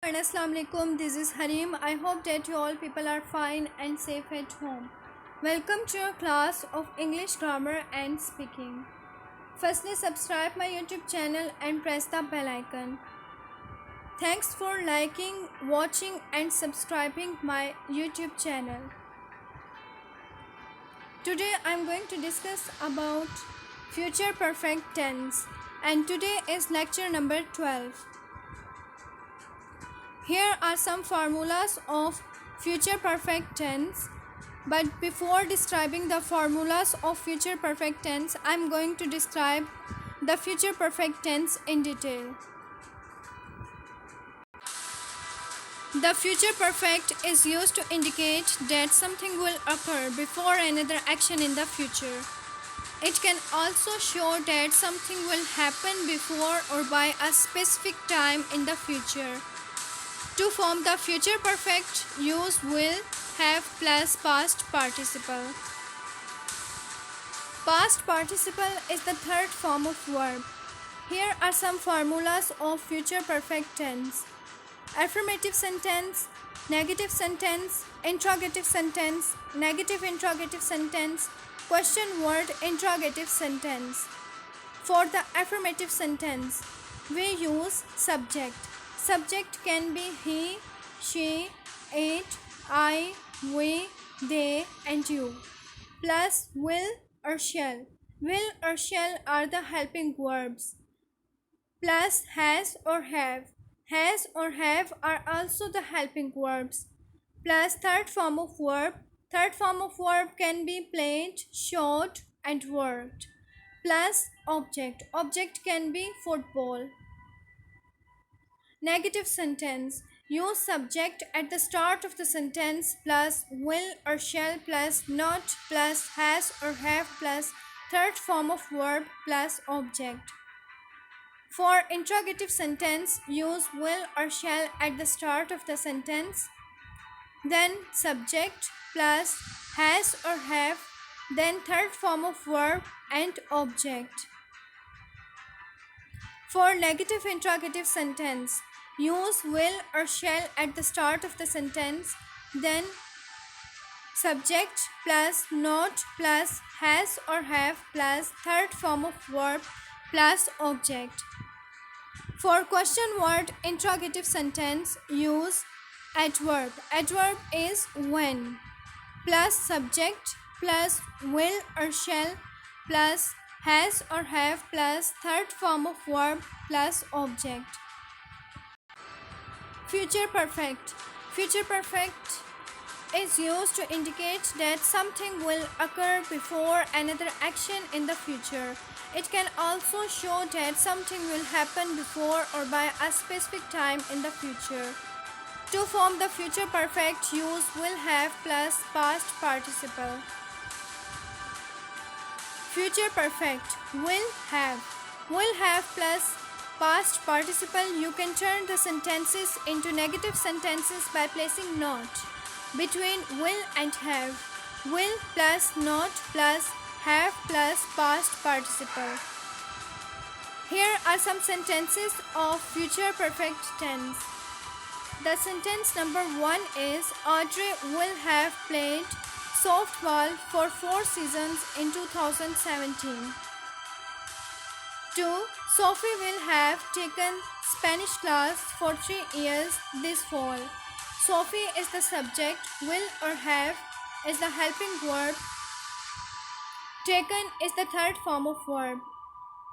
And Assalamu alaikum, this is Harim. I hope that you all people are fine and safe at home. Welcome to your class of English grammar and speaking. Firstly, subscribe my YouTube channel and press the bell icon. Thanks for liking, watching and subscribing my YouTube channel. Today I am going to discuss about future perfect tense, and today is lecture number 12. Here are some formulas of future perfect tense, but before describing the formulas of future perfect tense, I am going to describe the future perfect tense in detail. The future perfect is used to indicate that something will occur before another action in the future. It can also show that something will happen before or by a specific time in the future. To form the future perfect, use will, have plus past participle. Past participle is the third form of verb. Here are some formulas of future perfect tense. Affirmative sentence, negative sentence, interrogative sentence, negative interrogative sentence, question word interrogative sentence. For the affirmative sentence, we use subject. Subject can be he, she, it, I, we, they and you, plus will or shall. Will or shall are the helping verbs, plus has or have. Has or have are also the helping verbs, plus third form of verb. Third form of verb can be played, shot and worked, plus object. Object can be football. Negative sentence. Use subject at the start of the sentence plus will or shall plus not plus has or have plus third form of verb plus object. For interrogative sentence, use will or shall at the start of the sentence, then subject plus has or have, then third form of verb and object. For negative interrogative sentence, use will or shall at the start of the sentence, then subject plus not plus has or have plus third form of verb plus object. For question word interrogative sentence, use adverb. Adverb is when plus subject plus will or shall plus has or have plus third form of verb plus object. Future perfect. Future perfect is used to indicate that something will occur before another action in the future. It can also show that something will happen before or by a specific time in the future. To form the future perfect, use will have plus past participle. Future perfect, will have. Will have plus past participle. You can turn the sentences into negative sentences by placing not between will and have. Will plus not plus have plus past participle. Here are some sentences of future perfect tense. The sentence number 1 is Audrey will have played softball for 4 seasons in 2017. 2. Sophie will have taken Spanish class for 3 years this fall. Sophie is the subject, will or have is the helping verb, taken is the third form of verb.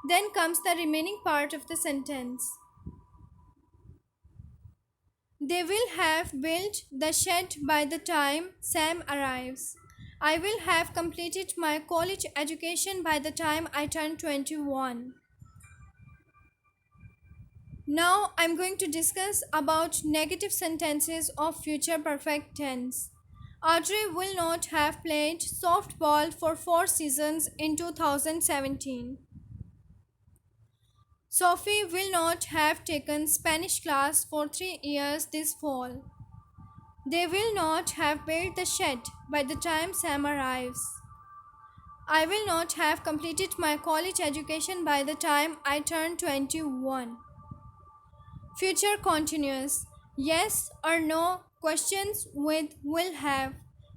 Then comes the remaining part of the sentence. They will have built the shed by the time Sam arrives. I will have completed my college education by the time I turn 21. Now I am going to discuss about negative sentences of future perfect tense. Audrey will not have played softball for 4 seasons in 2017. Sophie will not have taken Spanish class for 3 years this fall. They will not have built the shed by the time Sam arrives. I will not have completed my college education by the time I turn 21. Future continuous. Yes or no questions with will have.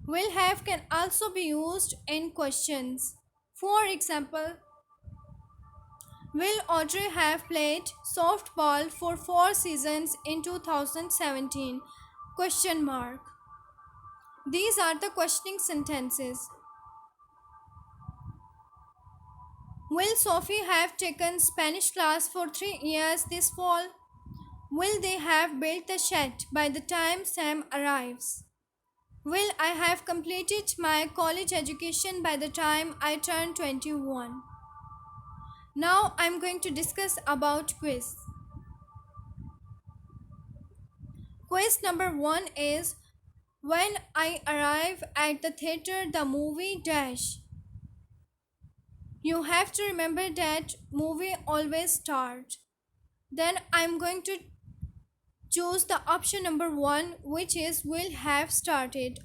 Will have can also be used in questions. For example, will Audrey have played softball for 4 seasons in 2017? Question mark. These are the questioning sentences. Will Sophie have taken Spanish class for 3 years this fall? Will they have built the shed by the time Sam arrives? Will I have completed my college education by the time I turn 21? Now I'm going to discuss about quiz. Quiz number 1 is when I arrive at the theater the movie dash. You have to remember that movie always start. Then I'm going to choose the option number 1 which is will have started.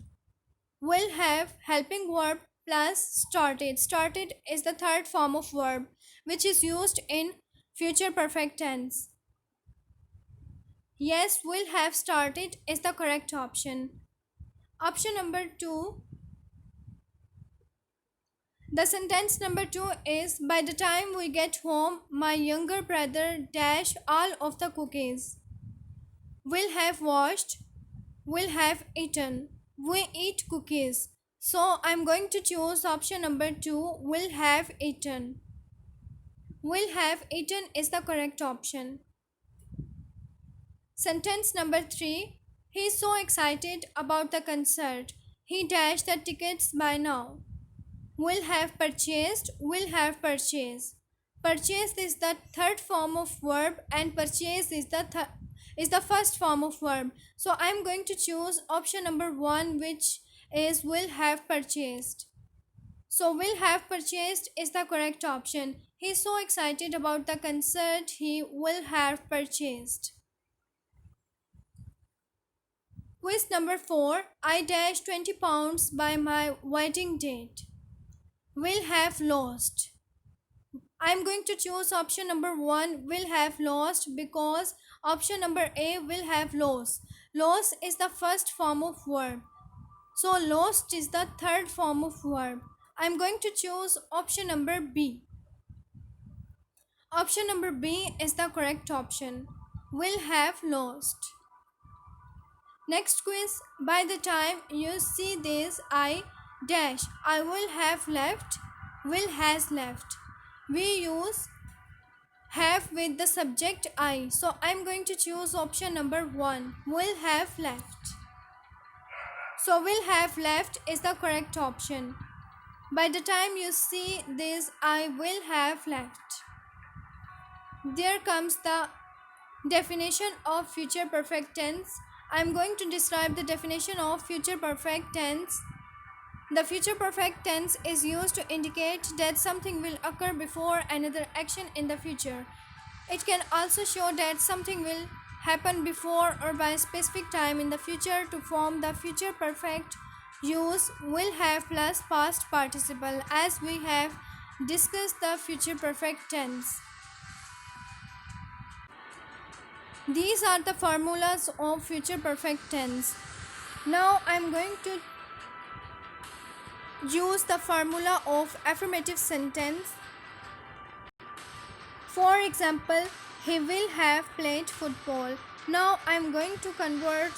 Will have helping verb plus started. Started is the third form of verb which is used in future perfect tense. Yes, will have started is the correct option. Option number 2. The sentence number 2 is by the time we get home my younger brother dash all of the cookies. Will have washed, will have eaten. We eat cookies. So I'm going to choose option number 2 will have eaten. Will have eaten is the correct option. Sentence number 3. He's so excited about the concert. He dashed the tickets by now. Will have purchased, will have purchased. Purchase is the third form of verb and purchase is the first form of verb. So I'm going to choose option number 1 which is will have purchased. So will have purchased is the correct option. He's so excited about the concert he will have purchased. Quiz number 4. I dashed 20 pounds by my wedding date. Will have lost. I'm going to choose option number 1 will have lost because option number A will have lost. Lost is the first form of verb. So lost is the third form of verb. I'm going to choose option number B. Option number B is the correct option. Will have lost. Next quiz. By the time you see this, I will have left, will has left. We use have with the subject I. So I'm going to choose option number 1, will have left. So will have left is the correct option. By the time you see this, I will have left. There comes the definition of future perfect tense. I'm going to describe the definition of future perfect tense. The future perfect tense is used to indicate that something will occur before another action in the future. It can also show that something will happen before or by a specific time in the future. To form the future perfect, use will have plus past participle as we have discussed the future perfect tense. These are the formulas of future perfect tense. Now I'm going to use the formula of affirmative sentence. For example, he will have played football. Now I'm going to convert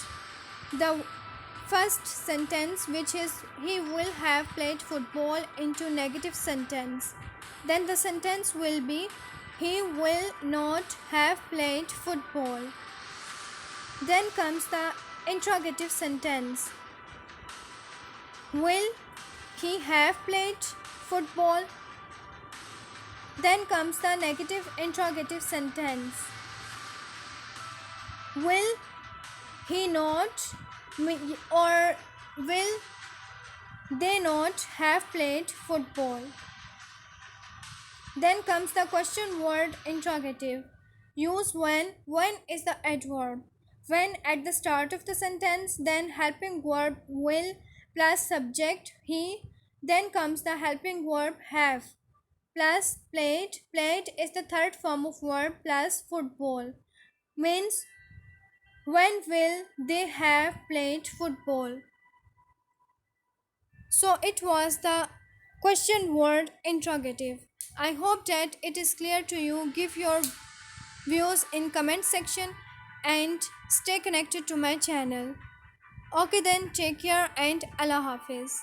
the first sentence which is he will have played football into negative sentence. Then the sentence will be he will not have played football. Then comes the interrogative sentence. Will he have played football? Then comes the negative interrogative sentence. Will he not or will they not have played football? Then comes the question word interrogative. Use when. When is the adverb. When at the start of the sentence, then helping verb will plus subject he. Then comes the helping verb have plus played. Played is the third form of verb plus football. Means When will they have played football? So it was the question word interrogative. I hope that it is clear to you. Give your views in comment section and stay connected to my channel. Okay then, take care and Allah Hafiz.